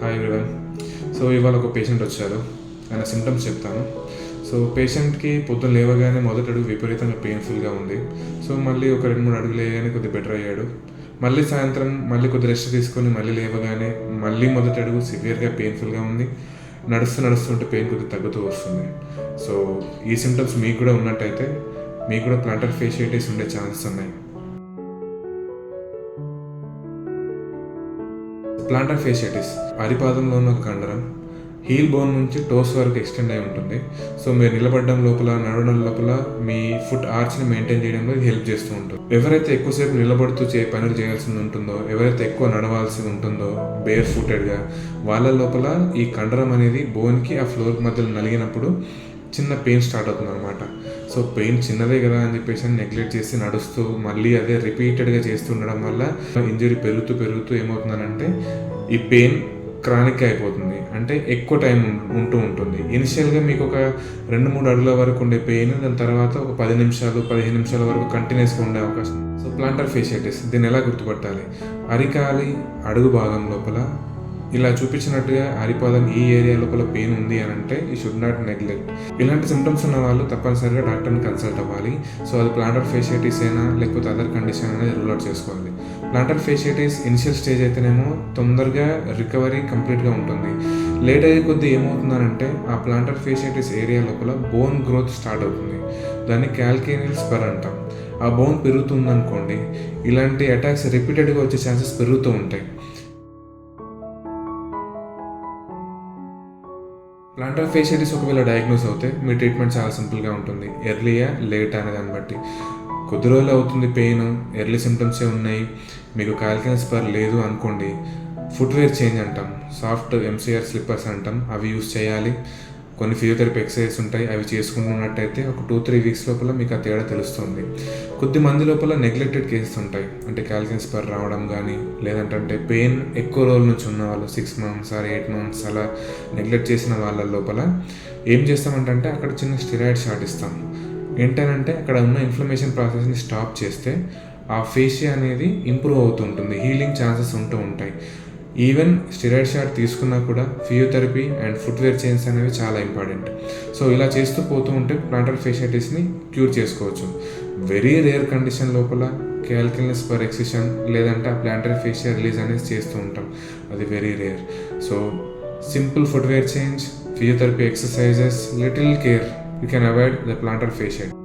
Hi everyone. So ఇవాళ ఒక patient వచ్చారు. ఆయన సిమ్టమ్స్ చెప్తాను. సో పేషెంట్కి పొద్దున్న లేవగానే మొదటి అడుగు విపరీతంగా పెయిన్ఫుల్గా ఉంది. సో మళ్ళీ ఒక 2-3 అడుగులు వేయగానే కొద్దిగా బెటర్ అయ్యాడు. మళ్ళీ సాయంత్రం మళ్ళీ కొద్ది రెస్ట్ తీసుకొని మళ్ళీ లేవగానే మళ్ళీ మొదటి అడుగు సివియర్గా పెయిన్ఫుల్గా ఉంది. నడుస్తుంటే పెయిన్ కొద్దిగా తగ్గుతూ వస్తుంది. సో ఈ సిమ్టమ్స్ మీకు కూడా ఉన్నట్టయితే మీకు కూడా ప్లాంటర్ ఫేషియైటిస్ ఉండే ఛాన్సెస్ ఉన్నాయి. ప్లాంటర్ ఫేషియైటిస్ అరిపాదంలో ఉన్న ఒక కండరం హీల్ బోన్ నుంచి టోస్ వరకు ఎక్స్టెండ్ అయి ఉంటుంది. సో మీరు నిలబడడం లోపల, నడవడం లోపల మీ ఫుట్ ఆర్చ్ని మెయింటైన్ చేయడంలో హెల్ప్ చేస్తూ ఉంటుంది. ఎవరైతే ఎక్కువసేపు నిలబడుతూ పనులు చేయాల్సి ఉంటుందో, ఎవరైతే ఎక్కువ నడవాల్సి ఉంటుందో బేర్ ఫుటెడ్గా, వాళ్ళ లోపల ఈ కండరం అనేది బోన్కి ఆ ఫ్లోర్ మధ్యలో నలిగినప్పుడు చిన్న పెయిన్ స్టార్ట్ అవుతుంది అనమాట. సో పెయిన్ చిన్నదే కదా అని చెప్పేసి నెగ్లెక్ట్ చేసి నడుస్తూ మళ్ళీ అదే రిపీటెడ్గా చేస్తుండడం వల్ల ఇంజరీ పెరుగుతూ ఏమవుతుందనంటే ఈ పెయిన్ క్రానిక్ అయిపోతుంది. అంటే ఎక్కువ టైం ఉంటూ ఉంటుంది. ఇనిషియల్గా మీకు ఒక 2-3 అడుగుల వరకు ఉండే పెయిన్ దాని తర్వాత ఒక 10 నిమిషాలు 15 నిమిషాల వరకు కంటిన్యూస్గా ఉండే అవకాశం. సో ప్లాంటర్ ఫేషియైటిస్ దీన్ని ఎలా గుర్తుపట్టాలి? అరికాలి అడుగు భాగం లోపల ఇలా చూపించినట్టుగా అరిపాదం ఈ ఏరియా లోపల పెయిన్ ఉంది అని అంటే ఈ షుడ్ నాట్ నెగ్లెక్ట్. ఇలాంటి సిమ్టమ్స్ ఉన్న వాళ్ళు తప్పనిసరిగా డాక్టర్ని కన్సల్ట్ అవ్వాలి. సో అది ప్లాంటర్ ఫేషియైటిస్ అయినా లేకపోతే అదర్ కండిషన్ అనేది రూల్ అవుట్ చేసుకోవాలి. ప్లాంటర్ ఫేషియైటిస్ ఇనిషియల్ స్టేజ్ అయితేనేమో తొందరగా రికవరీ కంప్లీట్గా ఉంటుంది. లేట్ అయ్యే కొద్దీ ఏమవుతుందనంటే ఆ ప్లాంటర్ ఫేషియైటిస్ ఏరియా లోపల బోన్ గ్రోత్ స్టార్ట్ అవుతుంది. దాన్ని క్యాల్కేనియల్ స్పర్ అంటాం. ఆ బోన్ పెరుగుతుందనుకోండి, ఇలాంటి అటాక్స్ రిపీటెడ్గా వచ్చే ఛాన్సెస్ పెరుగుతూ ఉంటాయి. ప్లాంటర్ ఫేషియైటిస్ ఒకవేళ డయాగ్నోస్ అవుతే మీ ట్రీట్మెంట్ చాలా సింపుల్గా ఉంటుంది. ఎర్లీయా లేటా అనే దాన్ని బట్టి. కొద్ది రోజులు అవుతుంది పెయిన్, ఎర్లీ సిమ్టమ్సే ఉన్నాయి, మీకు క్యాల్కేనియల్ స్పర్ లేదు అనుకోండి, ఫుట్వేర్ చేంజ్ అంటాం, సాఫ్ట్ ఎంసీఆర్ స్లిప్పర్స్ అంటాం, అవి యూస్ చేయాలి. కొన్ని ఫిజియోథెరపీ ఎక్సర్సైజెస్ ఉంటాయి, అవి చేసుకుంటున్నట్టయితే ఒక 2-3 వీక్స్ లోపల మీకు ఆ తేడా తెలుస్తుంది. కొద్ది మంది లోపల నెగ్లెక్టెడ్ కేసెస్ ఉంటాయి. అంటే క్యాల్కేనియల్ స్పర్ రావడం కానీ, లేదంటే పెయిన్ ఎక్కువ రోజుల నుంచి ఉన్న వాళ్ళు 6 months or 8 months అలా నెగ్లెక్ట్ చేసిన వాళ్ళ లోపల ఏం చేస్తామంటే అక్కడ చిన్న స్టెరాయిడ్ షాట్ ఇస్తాం. ఏంటనంటే అక్కడ ఉన్న ఇన్ఫ్లమేషన్ ప్రాసెస్ని స్టాప్ చేస్తే ఆ ఫేషియా అనేది ఇంప్రూవ్ అవుతుంటుంది, హీలింగ్ ఛాన్సెస్ ఉంటూ ఉంటాయి. ఈవెన్ స్టెరాయిడ్ షాట్ తీసుకున్నా కూడా ఫిజియోథెరపీ అండ్ ఫుట్వేర్ చేంజ్ అనేవి చాలా ఇంపార్టెంట్. సో ఇలా చేస్తూ పోతూ ఉంటే ప్లాంటర్ ఫేషియైటిస్ని క్యూర్ చేసుకోవచ్చు. వెరీ రేర్ కండిషన్ లోపల క్యాల్కేనియల్ స్పర్ ఎక్సిషన్ లేదంటే ఆ ప్లాంటర్ ఫేషియా రిలీజ్ అనేది చేస్తూ ఉంటాం. అది very rare. So simple footwear change, physiotherapy exercises, little care, you can avoid the planter fasciitis.